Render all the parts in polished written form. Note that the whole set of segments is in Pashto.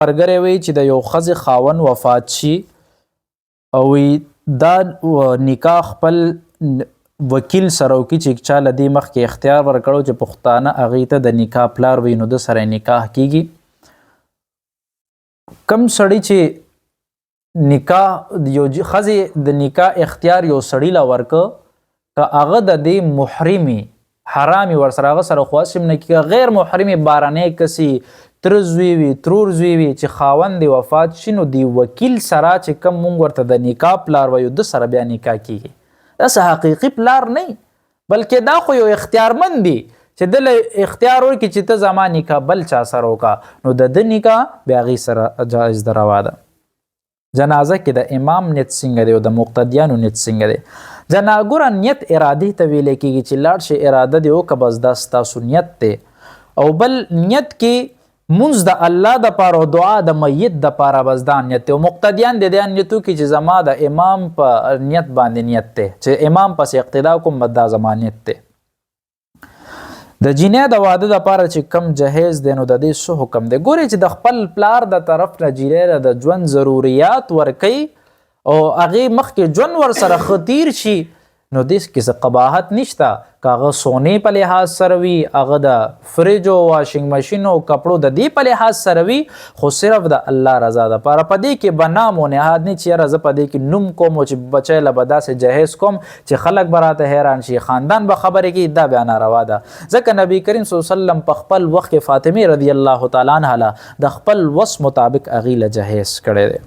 مرګري وی چې د یو ښځې خاوند وفات شي او دا نکاح خپل وکیل سره وکړي چې چا له دې مخکې اختیار ورکړو چې پښتانه هغې ته د نکاح پلار وي نو د سره نکاح کیږي. کم سړی چې نکاح یو ښځې د نکاح اختیار یو سړي له ورکه که هغه د دې محرمي حرامي ورسره هغه سره خواصم نه کېږي غیر محرمي بارنی کسي تر زوی وي ترور زوی وي چې خاوند دی وفات شي نو دی وکیل سره چې کم مونږ ورته د نکاح پلار وایو د سره بیا نکاح کیږي. داسې حقیقي پلار نه بلکې دا خو یو اختیارمند دی چې دله اختیار ورکړي چې ته زما نکاح بل چا سره وکړه نو د ده نکاح بیا هغې سره جایز ده روا ده. جنازه کې د امام نیت څنګه دی او د مقتدیانو نیت څنګه دی؟ ګوره نیت ارادې ته ویلی کېږي چې لاړ شي اراده دې وکړه بس دا ستاسو نیت دی. او بل نیت کې مونځ د الله دپاره او دعا د میت دپاره بس دا نیت دی. او مقتدیان د دې نیت وکړي چې زما د امام په نیت باندې نیت دی چې امام پسې اقتدا کوم بس دا زما نیت دی. د جینۍ د واده دپاره چې کم جهیز دی نو د دې څه حکم دی؟ ګورئ چې د خپل پلار د طرف نه جینۍ له د ژوند ضروریات ورکوي او هغې مخکې ژوند ورسره ښه تیر شي نو دې کې څه قباحت نشته. که هغه سونې په لحاظ سره وي هغه د فریج او واشنګ مشین او کپړو د دې په لحاظ سره وي خو صرف د الله رضا دپاره. په دې کې به نام و نهاد نه چې یاره زه په دې کې نوم کوم او چې بچی له به داسې جهیز کوم چې خلک به راته حیران شي خاندان به خبرې کوي دا بیا ناروا ده. ځکه نبي کریم صلی الله علیه وسلم په خپل وخت کې فاطمې رضی الله تعالی عنها د خپل وس مطابق هغې له جهیز کړی دی.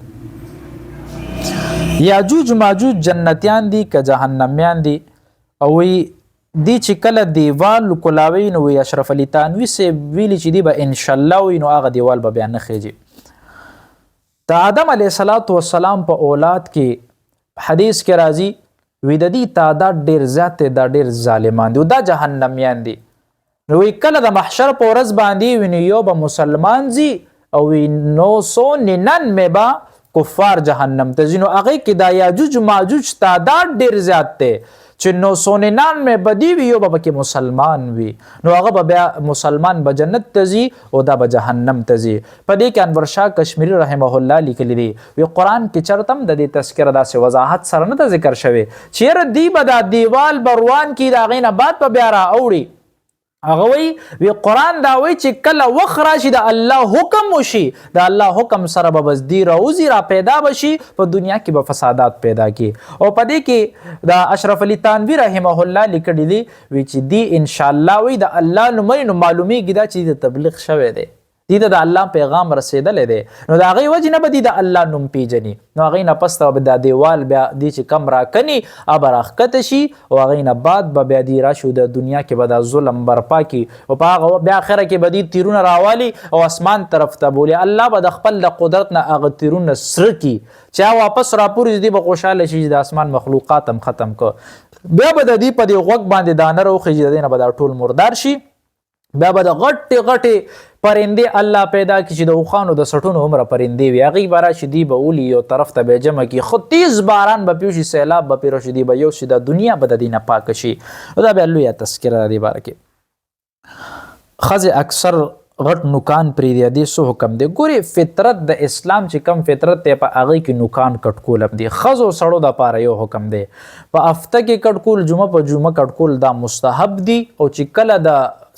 یاجوج ماجوج جنتیان دي که جهنمیان دي او دی چې کله دیوال کلاوي نو وی اشرف علي تانوي صاحب ویلي چې دی به انشاءالله وي نو هغه دیوال به بیا نه خیږي. د آدم علیه السلام په اولاد کې حدیث کې راځي وی د دې تعداد ډېر زیات دی دا ډېر ظالمان دي او دا جهنمیان دي. نو وی کله د محشر په ورځ باندې وي نو یو به مسلمان ځي او وی 999 به کفار جهنم ته ځي. نو هغې کې دا یاجوج ماجوج تعداد ډېر زیات دی چې 999 بدی وي یو به پکې مسلمان وي نو هغه به بیا مسلمان به جنت ته ځي او دا به جهنم ته ځي. په دې کې انور شاه کشمیري رحمه الله لیکلی دی وی قرآن کې چرته هم د دې تذکره داسې وضاحت سره نه ده ذکر شوی چې یاره دی به دا دیوال به روان کي د هغې نه بعد به بیا رااوړي. هغه وی قرآن دا وی چې کله وخت راشي د الله حکم وشي د الله حکم سره به بس دی راوځي را پیدا بشي په دنیا کې به فسادات پیدا کی. او په دې کې د اشرف علي تانوي رحمه الله لیکلی دی وی چې دی انشاءالله وی د الله نومري نو معلومیږي دا چې د تبلیغ شوی دی دی د الله پیغام رسیدلی دی نو د هغې وجې نه به دی د الله نوم پیژني نو هغې نه پس ته به دا دیوال بیا دی چې کم راکني هغه به راښکته شي او هغې نه بعد به بیا دی راشي د دنیا کې به دا ظلم برپا کي او په هغه بیا اخره کې به دی تیرونه راوالي او اسمان طرف ته بولي. الله به د خپل د قدرت نه هغه تیرونه سره کي چې واپس راپورې دی به خوشحاله شي چې د اسمان مخلوقات هم ختم کړ. بیا به د دې په دې غوږ باندې دانه راوخېږي د دې نه به دا ټول مردار شي. بیا به د غټې غټې پرندې الله پیدا کړي چې د اوښانو د سټونو عمره پرندې وي هغې به راشي دی به ولي یو طرف ته به جمع کړي خو تیز باران به پې وشي سیلاب به پې راشي دی به یو شي د دنیا به د دې نه پاکه شی. دا بیا لویه تذکره ده دې باره کې. ښځې اکثر غټ نوکان پرېږدي دې څه حکم دی؟ ګورې فطرت د اسلام چې کم فطرت دی په هغې کې نوکان کټکول هم دي. ښځو سړو دپاره یو حکم دی په هفته کې کټکول جمعه په جمعه کټکول دا مستحب دي او چې کله د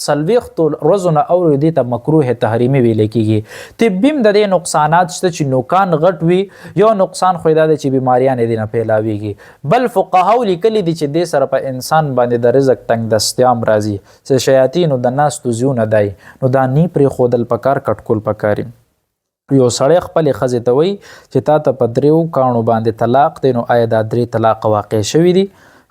40 ورځو نه اورې دې ته مکروه تحریمي ویلی کېږي. طبي هم د دې نقصانات شته چې نوکان غټ وي یو نقصان خو یې دا دی چې بیماریان یې دې نه پیلاویږي. بل فقهاو لیکلي دي چې دې سره په انسان باندې د رزق تنګ دستیام راځي چې شیاطینو د ناستو زیونه دی نو دا نی پرېښودل پکار کټکول پکار. یو سړی خپلې ښځې ته وایي چې تا ته په 3 کاڼو باندې طلاق دی نو آیا دا 3 طلاق واقع شوي دي؟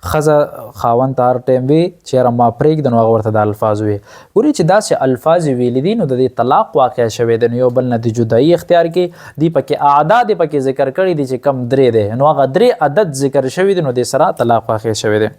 ښځه خاوند ته هر ټایم وي چې یاره ما پرېږده نو هغه ورته د الفاظ وي. ګورې چې داسې الفاظ یې ویلي دي نو د دې طلاق واقع شوی دی نو یو بل نه د جدایي اختیار کې دی پکې اعداد یې پکې ذکر کړي دي چې کم 3 دی نو هغه 3 عدد ذکر شوي دي نو دې سره طلاق واقع شوی دی.